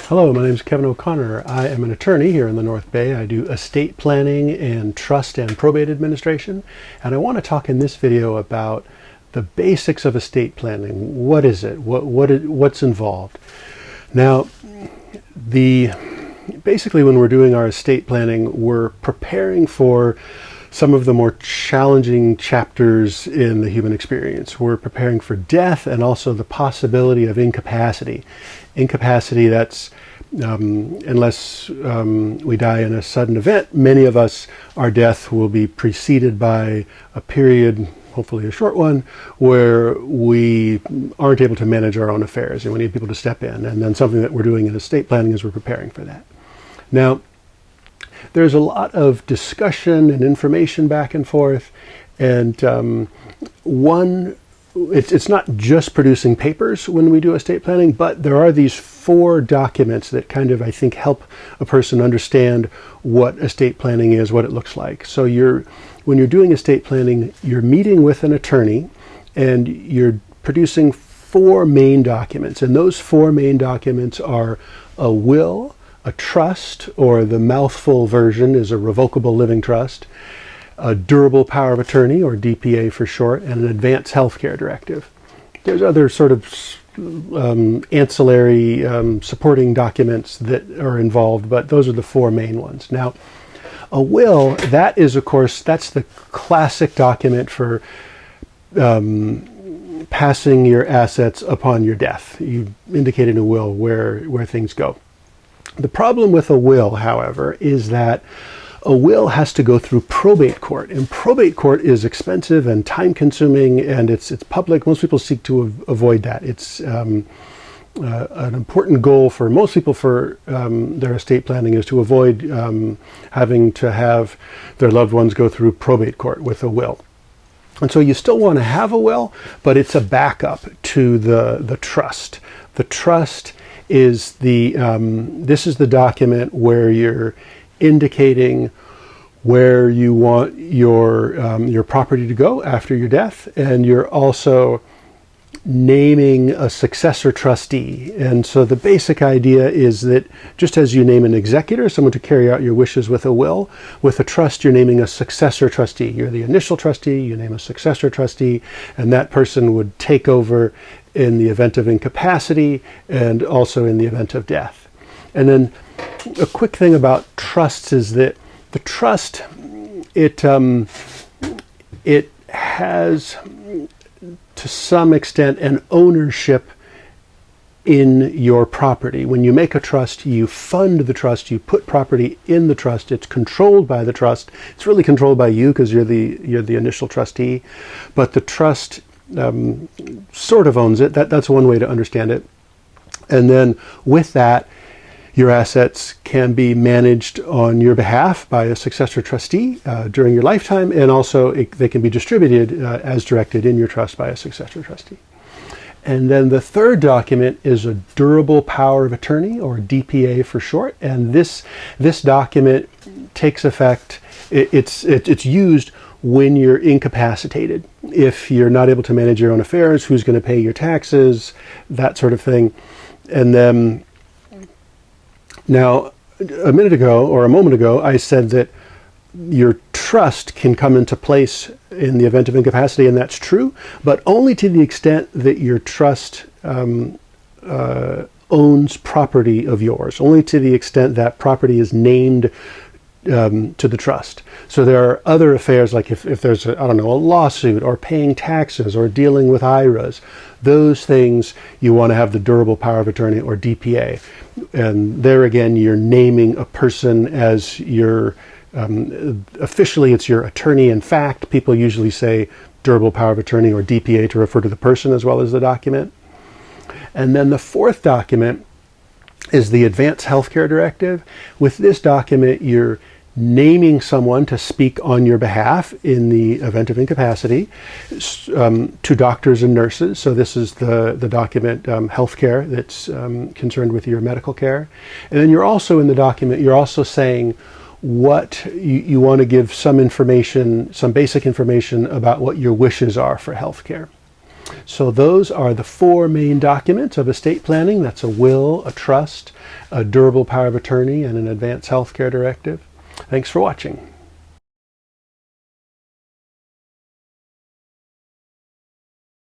Hello, my name is Kevin O'Connor. I am an attorney here in the North Bay. I do estate planning and trust and probate administration. And I want to talk in this video about the basics of estate planning. What is it? What's involved? Now, basically when we're doing our estate planning, we're preparing for some of the more challenging chapters in the human experience. We're preparing for death and also the possibility of incapacity. Incapacity, that's unless we die in a sudden event, many of us, our death will be preceded by a period, hopefully a short one, where we aren't able to manage our own affairs and we need people to step in. And then something that we're doing in estate planning is we're preparing for that. Now, there's a lot of discussion and information back and forth, and it's not just producing papers when we do estate planning, but there are these 4 documents that kind of, I think, help a person understand what estate planning is, what it looks like. So when you're doing estate planning, you're meeting with an attorney and you're producing 4 main documents, and those 4 main documents are a will, a trust, or the mouthful version is a revocable living trust, a durable power of attorney, or DPA for short, and an advance healthcare directive. There's other sort of ancillary supporting documents that are involved, but those are the 4 main ones. Now, a will, that is, of course, that's the classic document for passing your assets upon your death. You indicate in a will where things go. The problem with a will, however, is that a will has to go through probate court, and probate court is expensive and time-consuming, and it's public. Most people seek to avoid that. It's an important goal for most people for their estate planning is to avoid having to have their loved ones go through probate court with a will. And so you still want to have a will, but it's a backup to the trust. The trust is this is the document where you're indicating where you want your property to go after your death, and you're also naming a successor trustee. And so the basic idea is that just as you name an executor, someone to carry out your wishes with a will, with a trust you're naming a successor trustee. You're the initial trustee, you name a successor trustee, and that person would take over in the event of incapacity and also in the event of death. And then a quick thing about trusts is that the trust, it has to some extent an ownership in your property. When you make a trust, you fund the trust, you put property in the trust, it's controlled by the trust. It's really controlled by you because you're the initial trustee, but the trust sort of owns it. That's one way to understand it. And then with that, your assets can be managed on your behalf by a successor trustee during your lifetime, and also they can be distributed as directed in your trust by a successor trustee. And then the third document is a durable power of attorney, or DPA for short, and this document takes effect. It's used when you're incapacitated. If you're not able to manage your own affairs, who's going to pay your taxes, that sort of thing. And then now, a minute ago or a moment ago, I said that your trust can come into place in the event of incapacity, and that's true, but only to the extent that your trust owns property of yours, only to the extent that property is named to the trust. So there are other affairs, like if there's a lawsuit or paying taxes or dealing with IRAs, those things you want to have the durable power of attorney, or DPA. And there again, you're naming a person as your, officially it's your attorney. In fact, people usually say durable power of attorney or DPA to refer to the person as well as the document. And then the 4th document is the advance healthcare directive. With this document, you're naming someone to speak on your behalf in the event of incapacity to doctors and nurses. So this is the document healthcare that's concerned with your medical care. And then you're also in the document, you're also saying what you want to give some information, some basic information about what your wishes are for healthcare. So those are the four main documents of estate planning. That's a will, a trust, a durable power of attorney, and an advance healthcare directive. Thanks for watching.